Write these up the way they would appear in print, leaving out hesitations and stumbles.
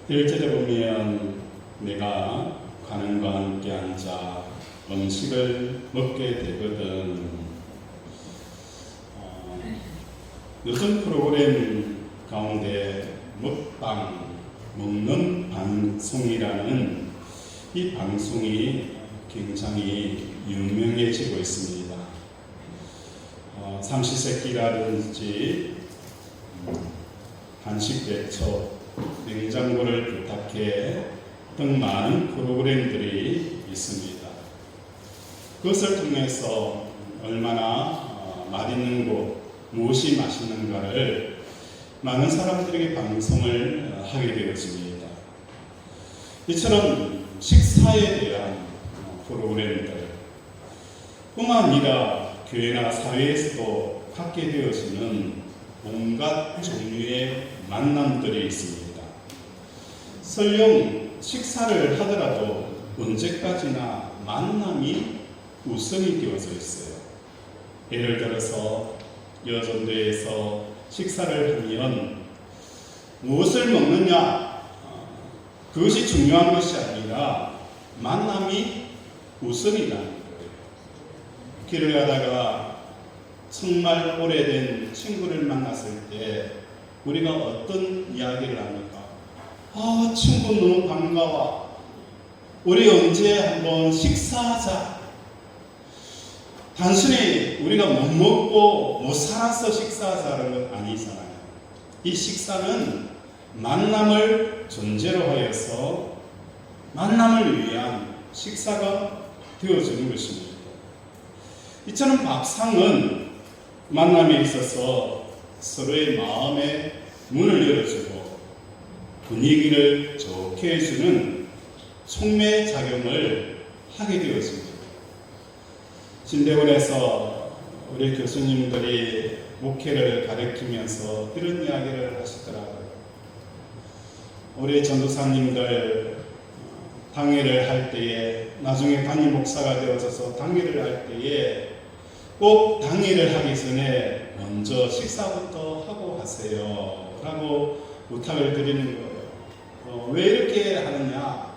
1절에 보면 내가 가는과 함께 앉아 음식을 먹게 되거든. 요즘 프로그램 가운데 먹방, 먹는 방송이라는 이 방송이 굉장히 유명해지고 있습니다. 삼시세끼라든지 한식대첩, 냉장고를 부탁해 등 많은 프로그램들이 있습니다. 그것을 통해서 얼마나 맛있는 곳, 무엇이 맛있는가를 많은 사람들에게 방송을 하게 되었습니다. 이처럼 식사에 대한 프로그램들 뿐만 아니라 교회나 사회에서도 갖게 되어지는 온갖 종류의 만남들이 있습니다. 설령 식사를 하더라도 언제까지나 만남이 우선이 되어져 있어요. 예를 들어서 여전도에서 식사를 하면 무엇을 먹느냐, 그것이 중요한 것이 아니라 만남이 우선이라는 거예요. 길을 가다가 정말 오래된 친구를 만났을 때 우리가 어떤 이야기를 합니까? 친구 너무 반가워. 우리 언제 한번 식사하자. 단순히 우리가 못 먹고 못 살아서 식사하자는 건 아니잖아요. 이 식사는 만남을 존재로 하여서 만남을 위한 식사가 되어지는 것입니다. 이처럼 밥상은 만남에 있어서 서로의 마음의 문을 열어주고 분위기를 좋게 해주는 촉매작용을 하게 되었습니다. 진대원에서 우리 교수님들이 목회를 가르치면서 이런 이야기를 하시더라고요. 우리 전도사님들 당회를 할 때에, 나중에 담임 목사가 되어져서 당회를 할 때에 꼭 당회를 하기 전에 먼저 식사부터 하고 하세요 라고 부탁을 드리는 거예요. 왜 이렇게 하느냐?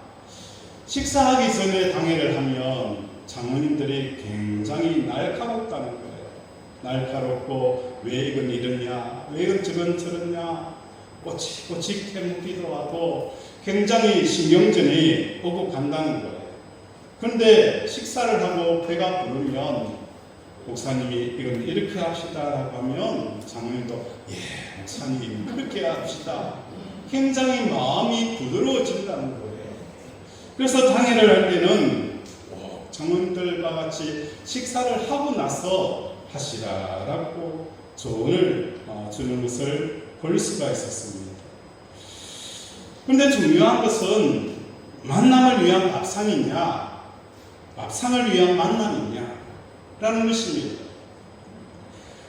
식사하기 전에 당회를 하면 장로님들이 굉장히 날카롭다는 거예요. 날카롭고 왜 이건 이러냐, 왜 이건 저건 저러냐, 꼬치꼬치 캐묻기도 하고 굉장히 신경전이 오고 간다는 거예요. 그런데 식사를 하고 배가 부르면 목사님이 이건 이렇게 합시다라고 하면 장로님도 예, 목사님 그렇게 합시다. 굉장히 마음이 부드러워진다는 거예요. 그래서 당회를 할 때는 장로님들과 같이 식사를 하고 나서 하시라라고 조언을 주는 것을 볼 수가 있었습니다. 그런데 중요한 것은 만남을 위한 밥상이냐, 밥상을 위한 만남이냐 라는 것입니다.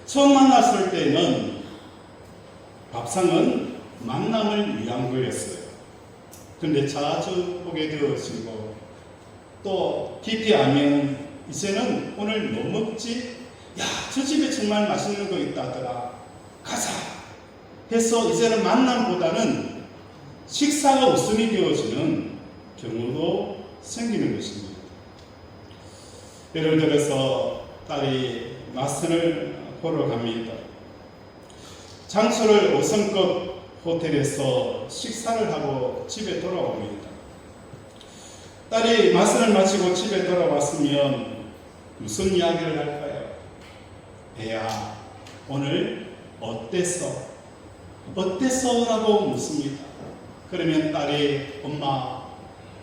처음 만났을 때는 밥상은 만남을 위한 거였어요. 그런데 자주 보게 되어지고 또 깊이 알면 이제는 오늘 뭐 먹지? 야, 저 집에 정말 맛있는 거 있다더라. 가자 해서 이제는 만남보다는 식사가 우선이 되어지는 경우도 생기는 것입니다. 예를 들어서 딸이 맞선을 보러 갑니다. 장소를 5성급 호텔에서 식사를 하고 집에 돌아옵니다. 딸이 맞선을 마치고 집에 돌아왔으면 무슨 이야기를 할까요? 애야, 오늘 어땠어? 어땠어? 라고 묻습니다. 그러면 딸이 엄마,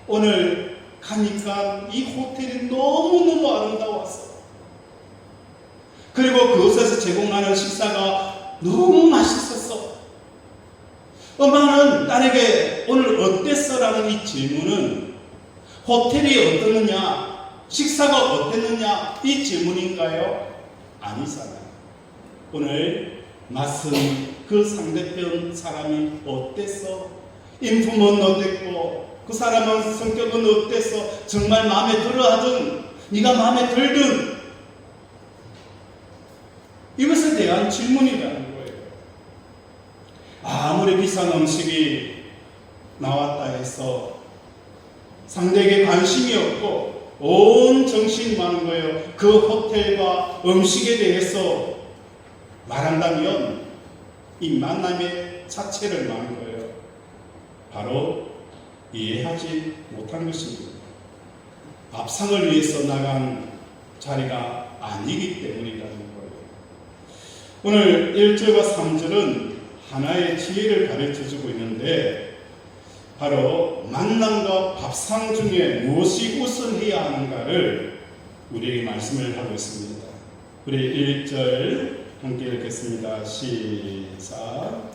오늘 가니까 이 호텔이 너무너무 아름다웠어. 그리고 그곳에서 제공하는 식사가 너무 맛있었어. 엄마는 딸에게 오늘 어땠어? 라는 이 질문은 호텔이 어떠느냐, 식사가 어땠느냐 이 질문인가요? 아니잖아요. 오늘 맞선 그 상대편 사람이 어땠어? 인품은 어땠고 그 사람은 성격은 어땠어? 정말 마음에 들어 하든 네가 마음에 들든 이것에 대한 질문이라는 거예요. 아무리 비싼 음식이 나왔다 해서 상대에게 관심이 없고 온 정신이 많은 거예요. 그 호텔과 음식에 대해서 말한다면 이 만남의 자체를 말하는 거예요. 바로 이해하지 못한 것입니다. 밥상을 위해서 나간 자리가 아니기 때문이라는 거예요. 오늘 1절과 3절은 하나의 지혜를 가르쳐주고 있는데 바로 만남과 밥상 중에 무엇이 우선해야 하는가를 우리에게 말씀을 하고 있습니다. 우리 1절 함께 읽겠습니다. 시작.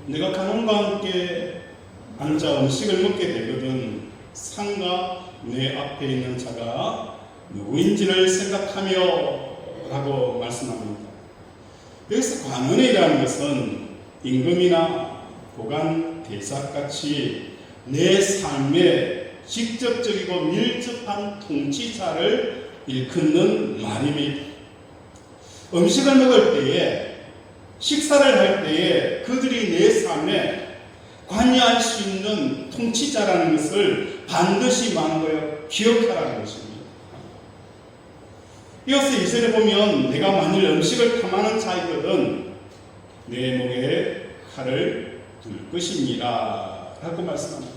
내가 간홈과 함께 앉아 음식을 먹게 되거든 상과 내 앞에 있는 자가 누구인지를 생각하며 라고 말씀합니다. 여기서 관원이라는 것은 임금이나 고관 대사같이 내 삶에 직접적이고 밀접한 통치자를 일컫는 말입니다. 음식을 먹을 때에 식사를 할 때에 그들이 내 삶에 관여할 수 있는 통치자라는 것을 반드시 말하는 거예요. 기억하라는 것입니다. 이어서 2절에 보면 내가 만일 음식을 탐하는 자이거든 내 목에 칼을 둘 것입니다 라고 말씀합니다.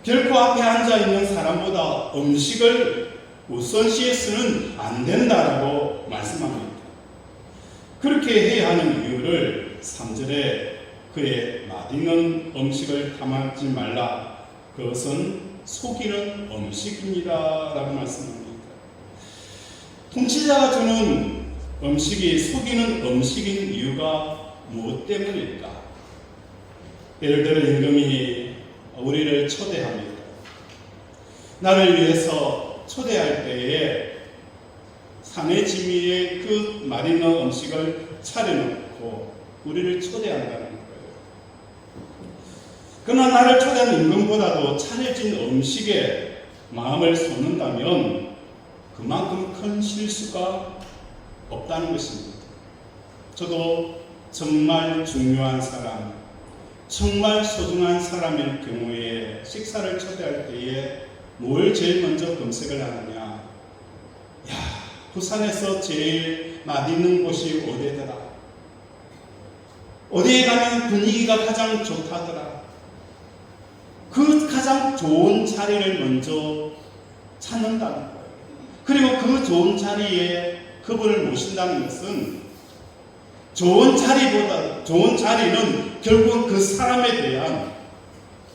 결코 앞에 앉아있는 사람보다 음식을 우선시해서는 안 된다라고 말씀합니다. 그렇게 해야 하는 이유를 3절에 그의 맛있는 음식을 탐하지 말라. 그것은 속이는 음식입니다. 라고 말씀합니다. 통치자가 주는 음식이 속이는 음식인 이유가 무엇 때문일까? 예를 들어 임금이 우리를 초대합니다. 나를 위해서 초대할 때에 산의 지미에 그 맛있는 음식을 차려놓고 우리를 초대한다는 거예요. 그러나 나를 초대한 임금보다도 차려진 음식에 마음을 쏟는다면 그만큼 큰 실수가 없다는 것입니다. 저도 정말 중요한 사람, 정말 소중한 사람일 경우에 식사를 초대할 때에 뭘 제일 먼저 검색을 하느냐? 부산에서 제일 맛있는 곳이 어디더라? 어디에 가면 분위기가 가장 좋다더라? 그 가장 좋은 자리를 먼저 찾는다는 거예요. 그리고 그 좋은 자리에 그분을 모신다는 것은 좋은 자리는 결국은 그 사람에 대한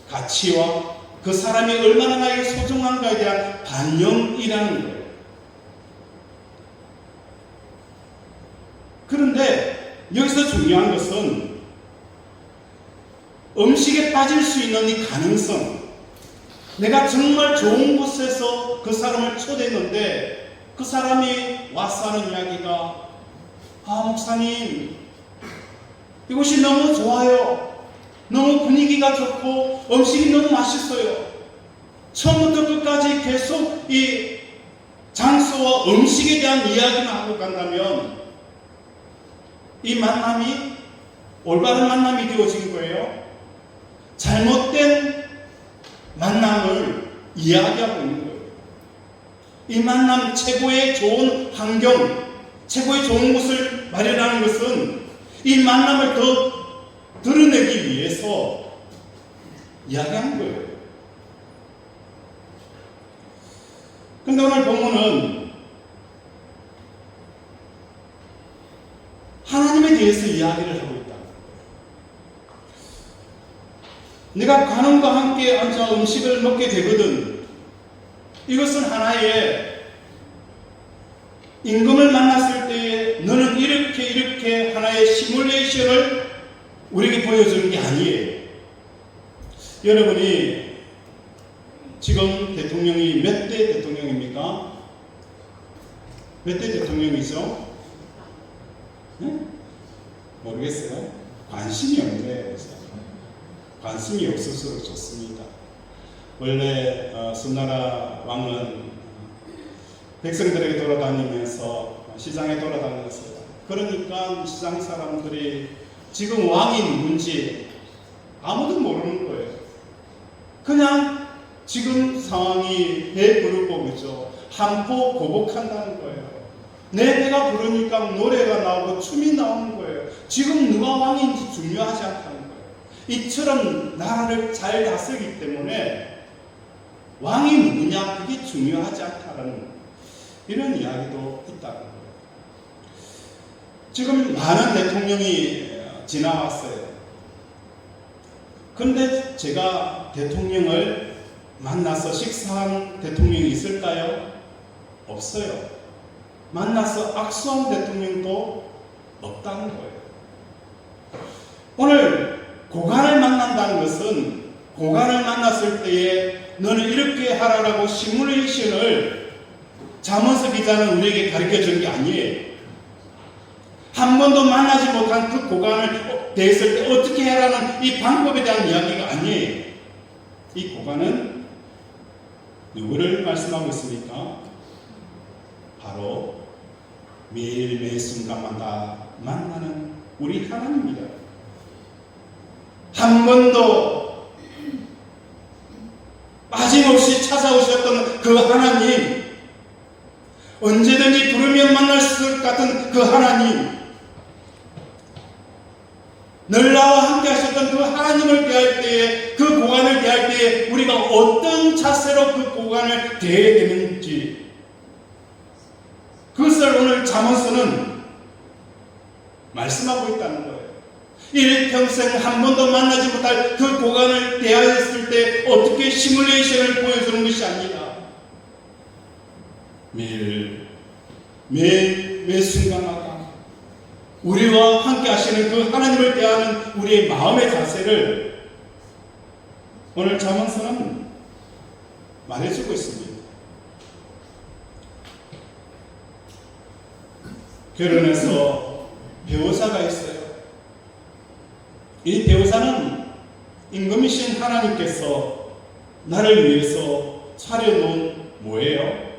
가치와 그 사람이 얼마나 나에게 소중한가에 대한 반영이라는 거예요. 그런데 여기서 중요한 것은 음식에 빠질 수 있는 이 가능성. 내가 정말 좋은 곳에서 그 사람을 초대했는데 그 사람이 와서 하는 이야기가 목사님 이곳이 너무 좋아요. 너무 분위기가 좋고 음식이 너무 맛있어요. 처음부터 끝까지 계속 이 장소와 음식에 대한 이야기만 하고 간다면 이 만남이 올바른 만남이 되어진 거예요. 잘못된 만남을 이야기하고 있는 거예요. 이 만남 최고의 좋은 환경, 최고의 좋은 곳을 마련하는 것은 이 만남을 더 드러내기 위해서 이야기하는 거예요. 근데 오늘 본문은 하나님에 대해서 이야기를 하고 있다. 내가 관원과 함께 앉아 음식을 먹게 되거든. 이것은 하나의 임금을 만났을 때 너는 이렇게 하나의 시뮬레이션을 우리에게 보여주는 게 아니에요. 여러분이 지금 대통령이 몇 대 대통령입니까? 몇 대 대통령이죠? 네? 모르겠어요. 관심이 없네. 관심이 없을수록 좋습니다. 원래 선나라 왕은 백성들에게 돌아다니면서 시장에 돌아다녔어요. 그러니까 시장 사람들이 지금 왕이 누군지 아무도 모르는 거예요. 그냥 지금 상황이 배부르복이죠. 한포 고복한다는 거예요. 내 배가 부르니까 노래가 나오고 춤이 나오는 거예요. 지금 누가 왕인지 중요하지 않다는 거예요. 이처럼 나라를 잘 다스리기 때문에 왕이 누구냐 그게 중요하지 않다는 이런 이야기도 있다는 거예요. 지금 많은 대통령이 지나왔어요. 그런데 제가 대통령을 만나서 식사한 대통령이 있을까요? 없어요. 만나서 악수한 대통령도 없다는 거예요. 오늘 고관을 만난다는 것은 고관을 만났을 때에 너는 이렇게 하라라고 시뮬레이션을 잠언서 기자는 우리에게 가르쳐 준 게 아니에요. 한 번도 만나지 못한 그 고관을 대했을 때 어떻게 해라는 이 방법에 대한 이야기가 아니에요. 이 고관은 누구를 말씀하고 있습니까? 바로 매일매일 순간마다 만나는 우리 하나님입니다. 한 번도 빠짐없이 찾아오셨던 그 하나님, 언제든지 부르면 만날 수 같은 그 하나님, 늘 나와 함께 하셨던 그 하나님을 대할 때에, 그 고관을 대할 때에 우리가 어떤 자세로 그 고관을 대해야 되는지, 그것을 오늘 잠언서는 말씀하고 있다는 거예요. 일평생 한 번도 만나지 못할 그 고관을 대하였을 때 어떻게 시뮬레이션을 보여주는 것이 아니라 매 순간마다 우리와 함께 하시는 그 하나님을 대하는 우리의 마음의 자세를 오늘 잠언서는 말해주고 있습니다. 결혼해서 배우자가 있어요. 이 배우자는 임금이신 하나님께서 나를 위해서 차려놓은 뭐예요?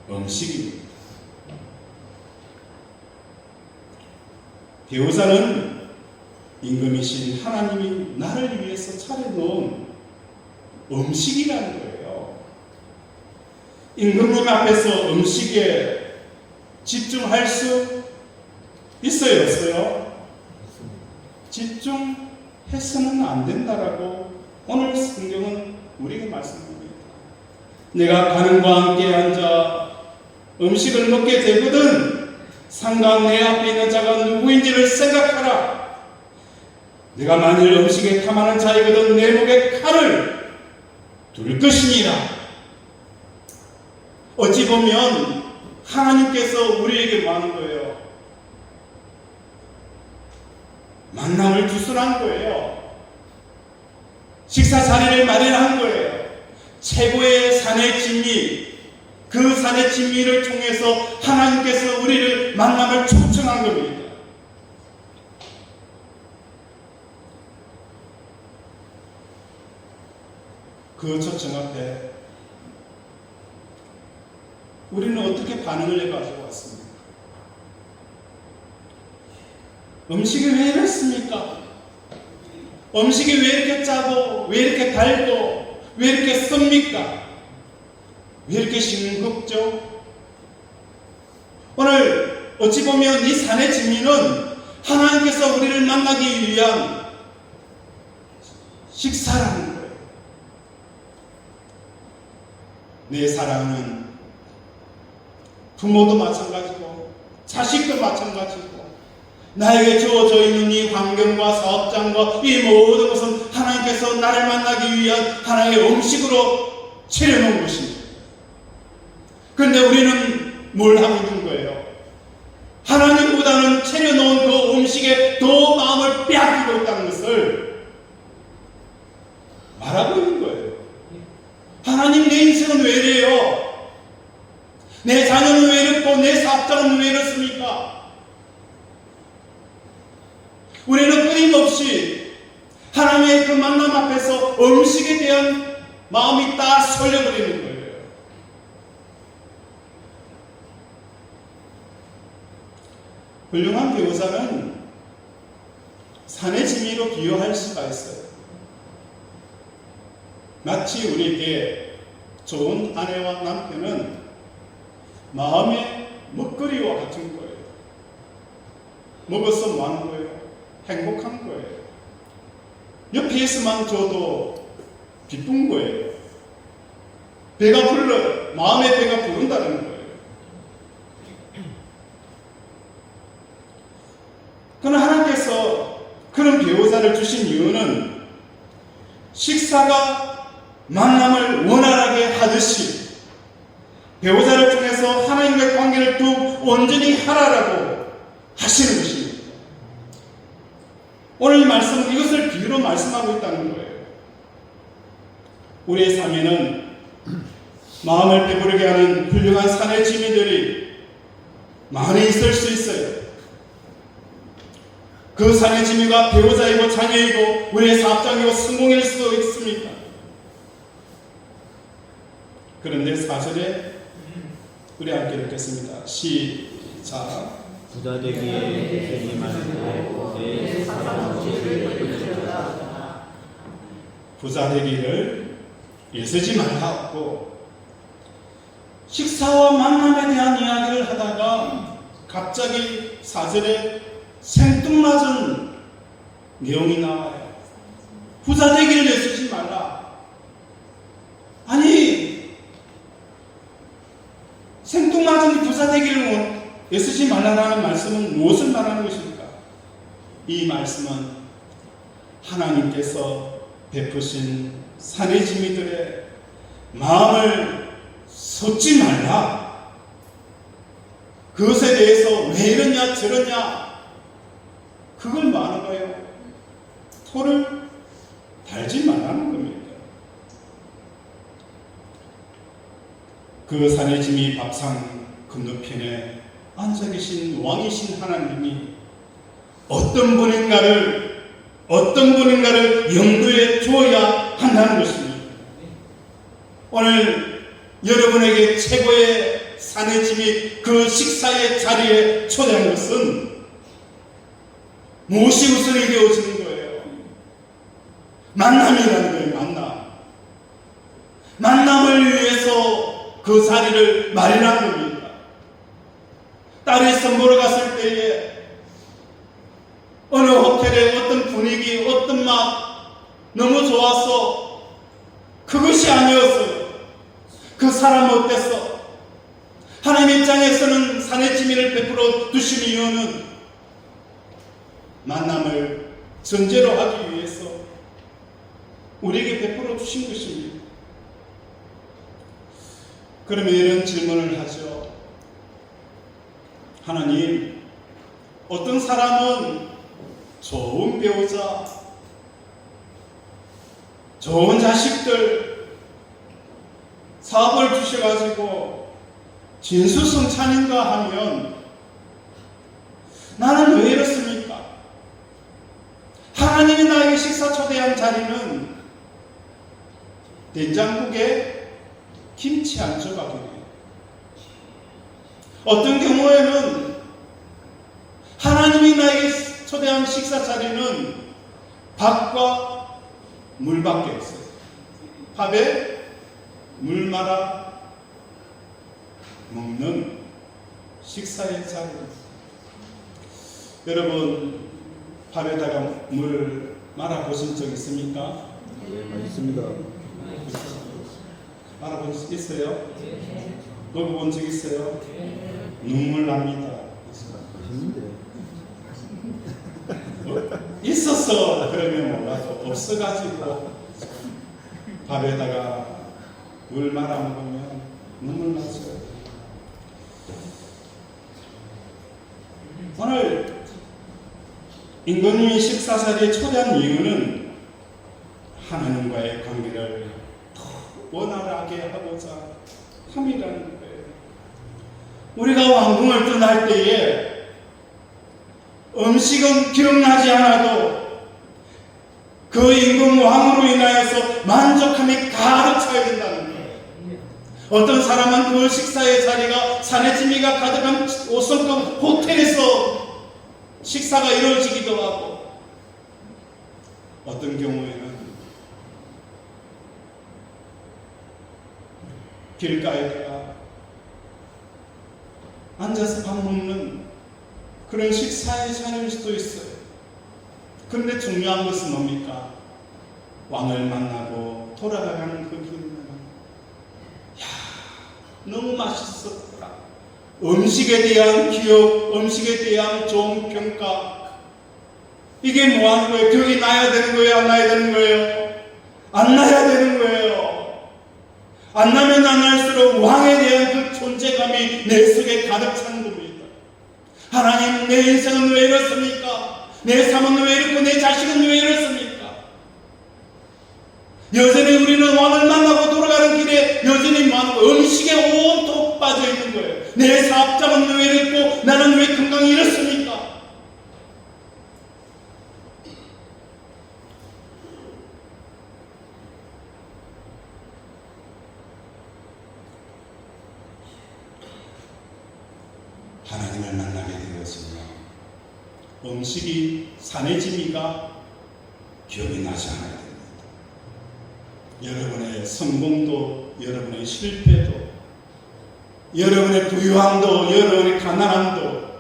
음식입니다. 배우자는 임금이신 하나님이 나를 위해서 차려놓은 음식이라는 거예요. 임금님 앞에서 음식에 집중할 수 있어요, 없어요? 집중해서는 안 된다라고 오늘 성경은 우리에게 말씀합니다. 내가 가는과 함께 앉아 음식을 먹게 되거든 상관 내 앞에 있는 자가 누구인지를 생각하라. 내가 만일 음식에 탐하는 자이거든 내 목에 칼을 둘 것이니라. 어찌 보면 하나님께서 우리에게 뭐 하는 거예요? 만남을 주선한 거예요. 식사 자리를 마련한 거예요. 최고의 산의 진미, 그 산의 진미를 통해서 하나님께서 우리를 만남을 초청한 겁니다. 그 초청 앞에 우리는 어떻게 반응을 해가지고 왔습니까? 음식이 왜 이렇습니까? 음식이 왜 이렇게 짜고, 왜 이렇게 달고, 왜 이렇게 씁니까? 왜 이렇게 싱겁죠? 오늘 어찌 보면 이 산의 진미는 하나님께서 우리를 만나기 위한 식사라는 거예요. 내 사랑은 부모도 마찬가지고 자식도 마찬가지고 나에게 주어져 있는 이 환경과 사업장과 이 모든 것은 하나님께서 나를 만나기 위한 하나의 음식으로 차려놓은 것입니다. 그런데 우리는 뭘 하고 있는 거예요? 하나님보다는 차려놓은 그 음식에 더 마음을 빼앗기고 있다는 것을 말하고 있는 거예요. 하나님, 내 인생은 왜 이래요? 내 자녀는 왜 이렇고 내 사업장은 왜 이렇습니까? 우리는 끊임없이 하나님의 그 만남 앞에서 음식에 대한 마음이 딱 설려버리는 거예요. 훌륭한 배우자는 산의 지미로 비유할 수가 있어요. 마치 우리에게 좋은 아내와 남편은 마음의 먹거리와 같은 거예요. 먹어서 뭐 하는 거예요? 행복한 거예요. 옆에 있으면 저도 기쁜 거예요. 배가 불러요. 마음의 배가 부른다는 거예요. 그러나 하나님께서 그런 배우자를 주신 이유는 식사가 만남을 원활하게 하듯이 배우자를 통해서 하나님과의 관계를 더욱 온전히 하라라고 하시는 것입니다. 오늘 이 말씀은 이것을 비유로 말씀하고 있다는 거예요. 우리의 삶에는 마음을 배부르게 하는 훌륭한 산의 지미들이 많이 있을 수 있어요. 그 산의 지미가 배우자이고 자녀이고 우리의 사업장이고 성공일 수도 있습니다. 그런데 4절에 우리 함께 읽겠습니다. 시작. 부자 되기에 되지 말고 내 사랑을 베풀라. 부자 되기를 애쓰지 말라고 식사와 만남에 대한 이야기를 하다가 갑자기 4절에 생뚱맞은 내용이 나와요. 부자 되기를 애쓰지 말라. 아니, 생뚱맞은 부자 되기를 애쓰지 말라라는 말씀은 무엇을 말하는 것입니까? 이 말씀은 하나님께서 베푸신 산의 지미들의 마음을 쏟지 말라. 그것에 대해서 왜 이러냐 저러냐 그걸 말하는 거예요. 토를 달지 말라는 겁니다. 그 산의 지미 밥상 건너편에 앉아 계신 왕이신 하나님이 어떤 분인가를 염두에 두어야 한다는 것입니다. 오늘 여러분에게 최고의 산의 지미 그 식사의 자리에 초대한 것은 무엇이 우선이 되어지는 거예요? 만남이라는 거예요. 만남을 위해서 그 자리를 마련한 겁니다. 딸이 선보러 갔을 때에 어느 호텔의 어떤 분위기, 어떤 맛 너무 좋았어. 그것이 아니었어요. 그 사람 어땠어? 하나님 입장에서는 산의 지미를 베풀어 두신 이유는 만남을 전제로 하기 위해서 우리에게 베풀어 주신 것입니다. 그러면 이런 질문을 하죠. 하나님, 어떤 사람은 좋은 배우자, 좋은 자식들, 사업을 주셔가지고 진수성찬인가 하면 나는 왜 이렇습니까? 하나님이 나에게 식사 초대한 자리는 된장국에 김치 한 조각이에요. 어떤 경우에는 하나님이 나에게 초대한 식사 자리는 밥과 물밖에 없어요. 밥에 물 말아 먹는 식사의 자리입니다. 여러분, 밥에다가 물 말아 보신 적 있습니까? 네, 있습니다. 말아 본 적 있어요? 먹어본 적 있어요? 눈물 납니다. 맛있는데. 있었어 그러면 몰라도 없어가지고 밥에다가 물 말아 먹으면 눈물 나죠. 오늘 임금님이 식사 자리에 초대한 이유는 하나님과의 관계를 더 원활하게 하고자 함이라는 거예요. 우리가 왕궁을 떠날 때에 음식은 기억나지 않아도 그 임금 왕으로 인하여서 만족함이 가득 차야 된다는 거예요. 어떤 사람은 그 식사의 자리가 산의 지미가 가득한 5성급 호텔에서 식사가 이루어지기도 하고, 어떤 경우에는 길가에다가 앉아서 밥 먹는 그런 식사의 자리일 수도 있어요. 그런데 중요한 것은 뭡니까? 왕을 만나고 돌아가는 그 길은, 야, 너무 맛있었더라. 음식에 대한 기억, 음식에 대한 좋은 평가, 이게 뭐 하는 거예요? 기억이 나야 되는 거예요? 안 나야 되는 거예요? 안 나야 되는 거예요. 안 나면 안 날수록 왕에 대한 그 존재감이 내 속에 가득 차는 겁니다. 하나님, 내 인생은 왜 이렇습니까? 내 삶은 왜 이렇고 내 자식은 왜 이렇습니까? 여전히 우리는 왕을 만나고 돌아가는 길에 여전히 많고 음식에 온통 빠져 있는 거예요. 내 사업장은 왜 이렇고 나는 왜 건강이 이렇습니까? 하나님을 만나게 되었으며 음식이 산의 지미가 기억이 나지 않아야 됩니다. 여러분의 성공도, 여러분의 실패도, 여러분의 부유함도, 여러분의 가난함도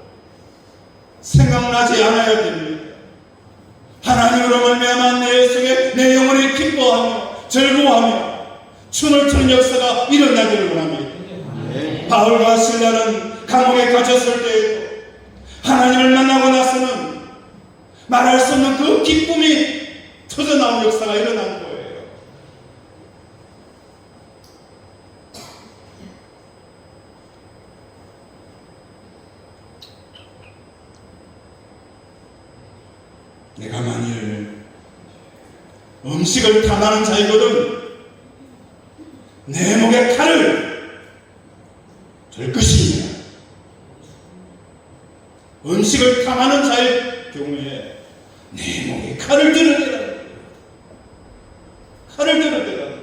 생각나지 않아야 됩니다. 하나님으로 말미암아 내 속에 내 영혼이 기뻐하며 즐거워하며 춤을 추는 역사가 일어나기를 원합니다. 바울과 실라는 감옥에 갇혔을 때에도 하나님을 만나고 나서는 말할 수 없는 그 기쁨이 터져나온 역사가 일어난 거예요. 내가 만일 음식을 탐하는 자이거든 내 목에 칼을 들 것이냐. 음식을 탐하는 자의 경우에 내 목에 칼을 들어대라. 칼을 들어대라.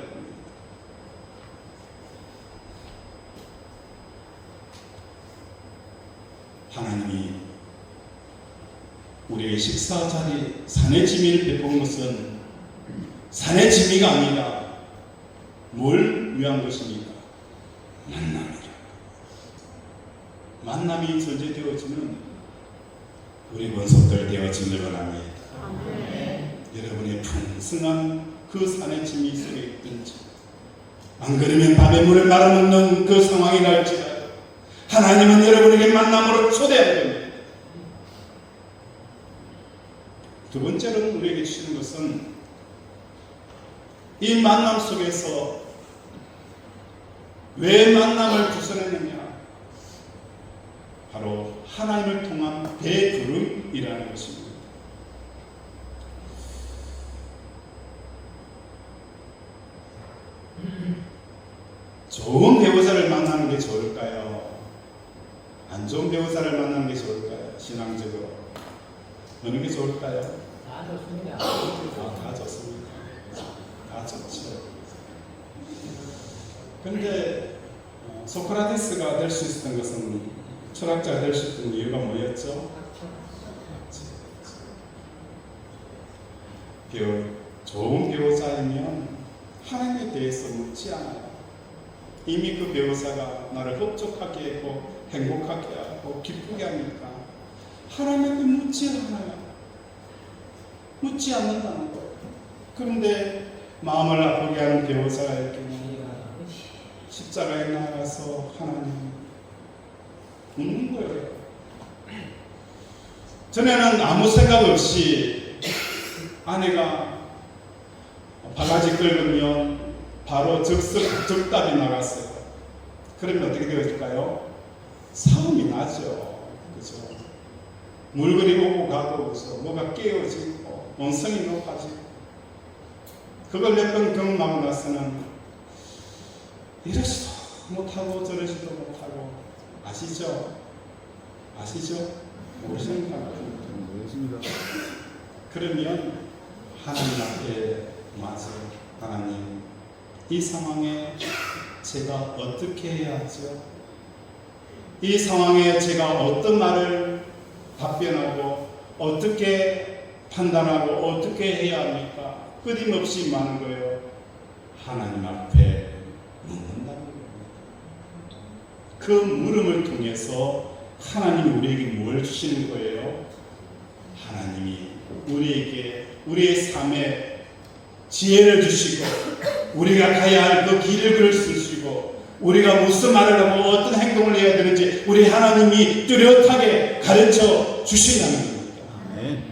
하나님이 우리의 식사 자리 산의 지미를 베푼 것은 산의 지미가 아니라 뭘 위한 것입니까? 만남이라. 만남이 전제되어지는 우리 권속들 되어지길 원합니다. 여러분의 풍성한 그 산의 지미 속에 있든지 안 그러면 밥에 물을 말아먹는 그 상황이 날지라도 하나님은 여러분에게 만남으로 초대할 겁니다. 두 번째로 우리에게 주시는 것은 이 만남 속에서 왜 만남을 구성했느냐? 바로 하나님을 통한 배부름이라는 것입니다. 좋은 배우자를 만나는 게 좋을까요? 안 좋은 배우자를 만나는 게 좋을까요? 신앙적으로 어느 게 좋을까요? 다 좋습니다. 다 좋습니다. 다 좋죠. 그런데 소크라테스가 될 수 있었던 것은, 철학자가 될 수 있던 이유가 뭐였죠? 좋은 배우자이면 하나님에 대해서 묻지 않아요. 이미 그 배우자가 나를 흡족하게 하고 행복하게 하고 기쁘게 하니까 하나님께 묻지 않아요. 묻지 않는다는 거예요. 그런데 마음을 아프게 하는 배우자에게 십자가에 나가서 하나님 묻는 거예요. 전에는 아무 생각 없이 아내가 바가지 긁으면 바로 적답이 나갔어요. 그러면 어떻게 되어질까요? 싸움이 나죠. 그죠? 물건이 오고 가고, 그죠? 뭐가 깨어지고, 원성이 높아지고. 그걸 몇 번 경험하고 나서는 이러지도 못하고 저러지도 못하고. 아시죠? 아시죠? 모르시는 분 모르겠습니다. 그러면 하나님 앞에 맞아, 하나님, 이 상황에 제가 어떻게 해야 하죠? 이 상황에 제가 어떤 말을 답변하고 어떻게 판단하고 어떻게 해야 합니까? 끊임없이 많은 거예요. 하나님 앞에 묻는다는 거예요. 그 물음을 통해서 하나님이 우리에게 뭘 주시는 거예요? 하나님이 우리에게 우리의 삶에 지혜를 주시고 우리가 가야 할 그 길을 그려주시고 우리가 무슨 말을 하고 어떤 행동을 해야 되는지 우리 하나님이 뚜렷하게 가르쳐 주신다는 겁니다. 아멘.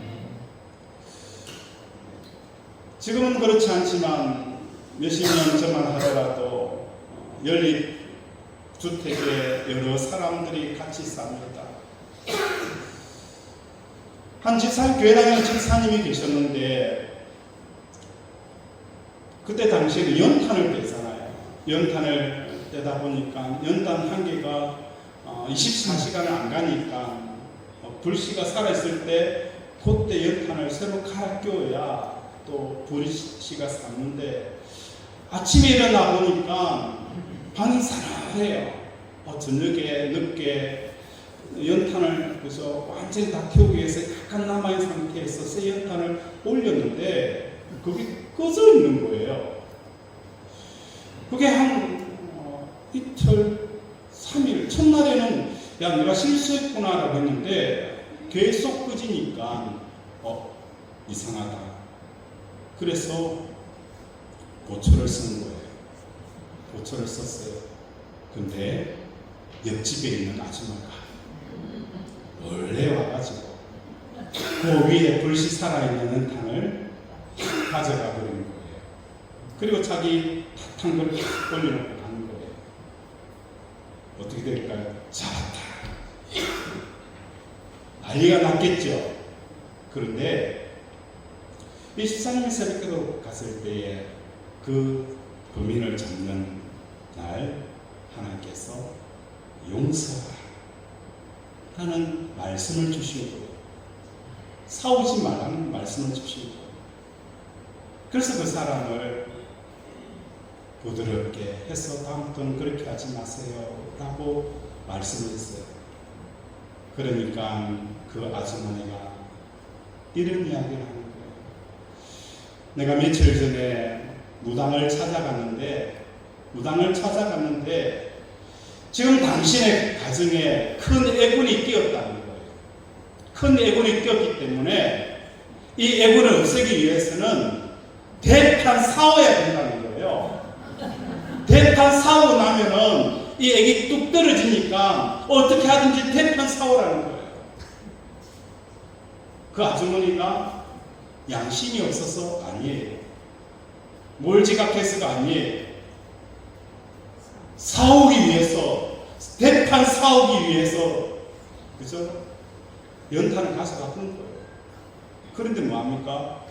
지금은 그렇지 않지만 몇십 년 전만 하더라도 연립주택에 여러 사람들이 같이 삽니다. 한 집사, 교회 다니는 집사님이 계셨는데 그때 당시에는 연탄을 떼잖아요. 연탄을 떼다 보니까 연탄 한 개가 24시간을 안 가니까 불씨가 살아있을 때 그때 연탄을 새로 갈아 끼워야 또 불씨가 샀는데 아침에 일어나 보니까 방이 사나해요. 저녁에 늦게 연탄을 그래서 완전히 다 태우기 위해서 약간 남아있는 상태에서 새 연탄을 올렸는데 그게 꺼져 있는 거예요. 그게 한 이틀, 3일, 첫날에는 야 내가 실수했구나라고 했는데 계속 꺼지니까 이상하다. 그래서 보초를 쓴 거예요. 보초를 썼어요. 근데 옆집에 있는 아줌마가 원래 와가지고 그 위에 불씨 살아있는 연탄을 가져가 버리는 거예요. 그리고 자기 탓한 걸 올려놓고 가는 거예요. 어떻게 될까요? 잡았다. 난리가 났겠죠. 그런데 이 집사님이 새벽에도 갔을 때에 그 범인을 잡는 날 하나님께서 용서하라 하는 말씀을 주신 거예요. 싸우지 말라는 말씀을 주신 거예요. 그래서 그 사람을 부드럽게 해서 다음부터는 그렇게 하지 마세요 라고 말씀을 했어요. 그러니까 그 아주머니가 이런 이야기를 하는 거예요. 내가 며칠 전에 무당을 찾아갔는데 지금 당신의 가정에 큰 애군이 끼었다는 거예요. 큰 애군이 끼었기 때문에 이 애군을 없애기 위해서는 대판 싸워야 된다는 거예요. 대판 싸우고 나면은 이 애기 뚝 떨어지니까 어떻게 하든지 대판 싸우라는 거예요. 그 아주머니가 양심이 없어서 아니에요. 뭘 지각해서가 아니에요. 싸우기 위해서, 대판 싸우기 위해서, 그죠? 연탄을 가져가 본 거예요. 그런데 뭐합니까?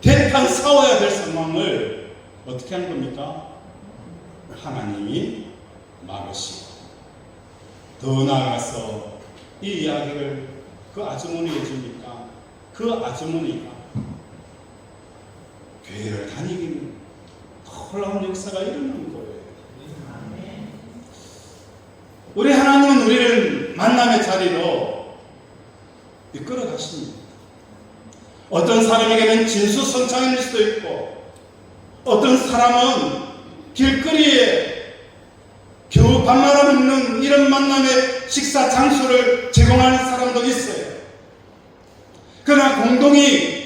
대판 싸워야 될 상황을 어떻게 하는 겁니까? 하나님이 막으시고, 더 나아가서 이 이야기를 그 아주머니에 주니까 그 아주머니가 교회를 다니기는 놀라운 역사가 일어나는 거예요. 우리 하나님은 우리를 만남의 자리로 이끌어 가십니다. 어떤 사람에게는 진수성찬일 수도 있고 어떤 사람은 길거리에 겨우 밥말아 먹는 이런 만남의 식사 장소를 제공하는 사람도 있어요. 그러나 공동이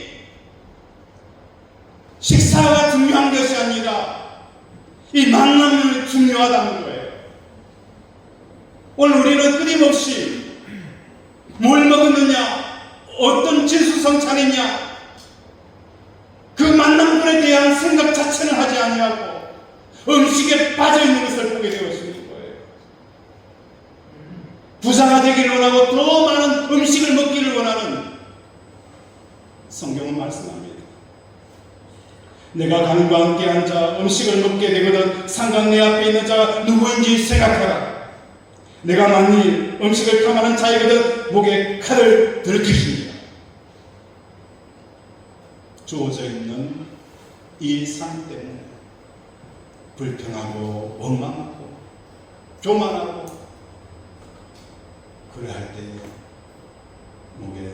식사가 중요한 것이 아니라 이 만남이 중요하다는 거예요. 오늘 우리는 끊임없이 뭘 먹었느냐, 어떤 진수성찬이냐, 그 만남꾼에 대한 생각 자체는 하지 아니하고 음식에 빠져있는 것을 보게 되었습니다. 부자가 되기를 원하고 더 많은 음식을 먹기를 원하는 성경은 말씀합니다. 내가 강과 함께 앉아 음식을 먹게 되거든 상관 내 앞에 있는 자가 누구인지 생각하라. 내가 만일 음식을 탐하는 자이거든 목에 칼을 들 것입니다. 주어져 있는 이 삶 때문에 불평하고 원망하고 교만하고 그래 할 때 목에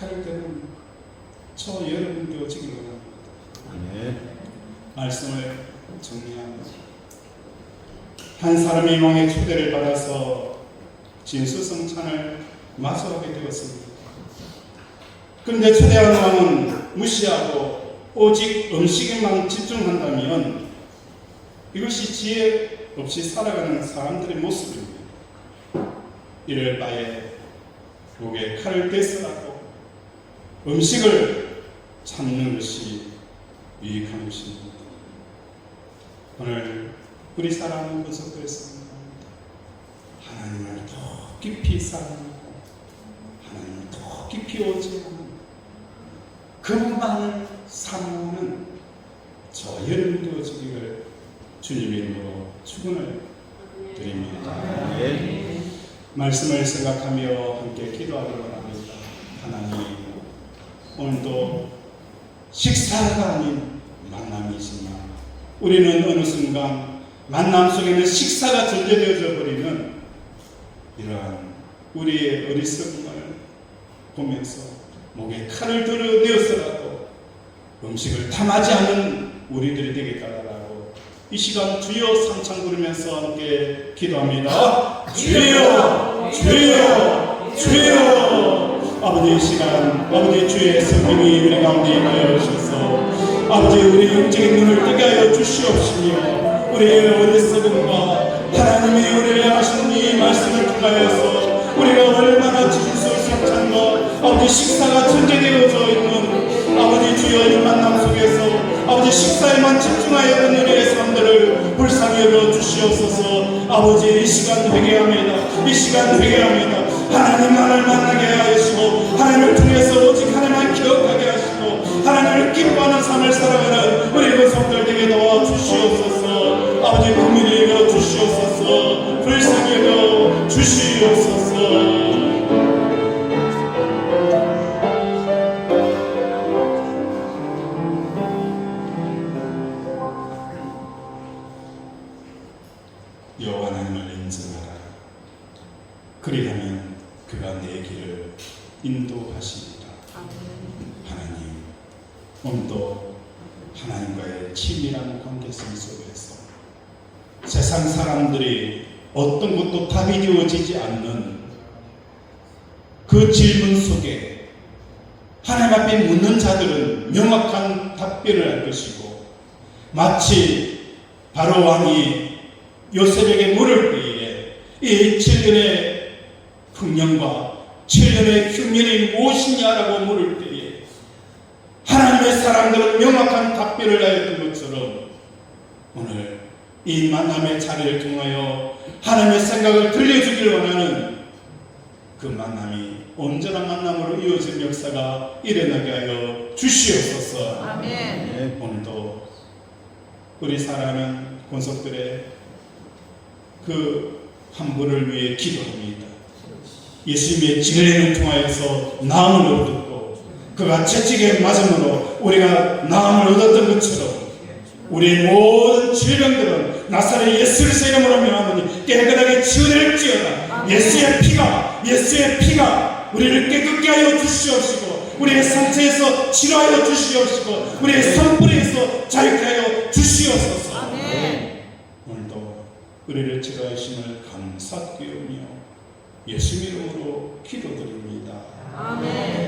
칼을 때는 저 여러분도 지금 원합니다. 아멘. 말씀을 정리합니다. 한 사람이 왕의 초대를 받아서 진수성찬을 마주하게 되었습니다. 그런데 초대한 왕은 무시하고 오직 음식에만 집중한다면 이것이 지혜 없이 살아가는 사람들의 모습입니다. 이럴 바에 목에 칼을 떼서라도 음식을 참는 것이 유익한 것입니다. 오늘 우리 사랑하는 분석도에서 하나님을 더 깊이 사랑하고 하나님을 더 깊이 오지하는 그분만을 사모하는 저 여러분 되어지기를 주님의 이름으로 축원을 드립니다. 아멘. 말씀을 생각하며 함께 기도하기 원합니다. 하나님, 오늘도 식사가 아닌 만남이지만 우리는 어느 순간 만남 속에는 식사가 전제되어져 버리는 이러한 우리의 어리석음을 보면서 목에 칼을 들어내어서라도 음식을 탐하지 않는 우리들이 되게 달라고 이 시간 주여 삼창 부르면서 함께 기도합니다. 주여, 주여, 주여. 아버지, 이 시간 아버지 주의 성령이 우리 가운데 임하여 주셔서 아버지 우리 영적인 눈을 뜨게 하여 주시옵시며 우리의 어리석음과 하나님이 우리를 향하시는 이 말씀을 통하여서 우리가 얼마나 진술 성찬과 아버지 식사가 전제되어져 있는 아버지 주여 이 만남 속에서 아버지 식사에만 집중하여 우리의 삶들을 불쌍히 여겨 주시옵소서. 아버지 이 시간 회개합니다. 이 시간 회개합니다. 하나님만을 만나게 하시고 하나님을 통해서 오직 하나님만 기억하게 하시고 하나님을 기뻐하는 삶을 살아가는 우리 백성들 되게 도와주시옵소서. 아버지 국민을 여겨 주시옵소서. 불쌍히 여겨 주시옵소서. 여호와 하나님을 인정하라. 그리하면 그가 내 길을 인도하시리라. 하나님, 오늘도 하나님과의 친밀한 관계성 속에서 세상 사람들이 어떤 것도 답이 되어지지 않는 그 질문 속에 하나님 앞에 묻는 자들은 명확한 답변을 할 것이고 마치 바로 왕이 요셉에게 물을 때에 이 7년의 풍년과 7년의 흉년이 무엇이냐라고 물을 때에 하나님의 사람들은 명확한 답변을 하였던 것처럼 오늘 이 만남의 자리를 통하여 하나님의 생각을 들려주길 원하는 그 만남이 온전한 만남으로 이어진 역사가 일어나게 하여 주시옵소서. 아멘. 오늘도 우리 사랑하는 권속들의 그 환부를 위해 기도합니다. 예수님의 진리를 통하여서 나음을 얻었고 그가 채찍에 맞음으로 우리가 나음을 얻었던 것처럼 우리 모든 질병들은 나사렛 예수 그리스도의 이름으로 명하노니 깨끗하게 치유될지어다. 예수의 피가 우리를 깨끗게 하여 주시옵시고 우리의 상처에서 치료하여 주시옵시고 우리의 산불에서 자유케 하여 주시옵소서. 아멘. 오늘도 우리를 치료하심을 감사드리며 예수 이름으로 기도드립니다. 아멘.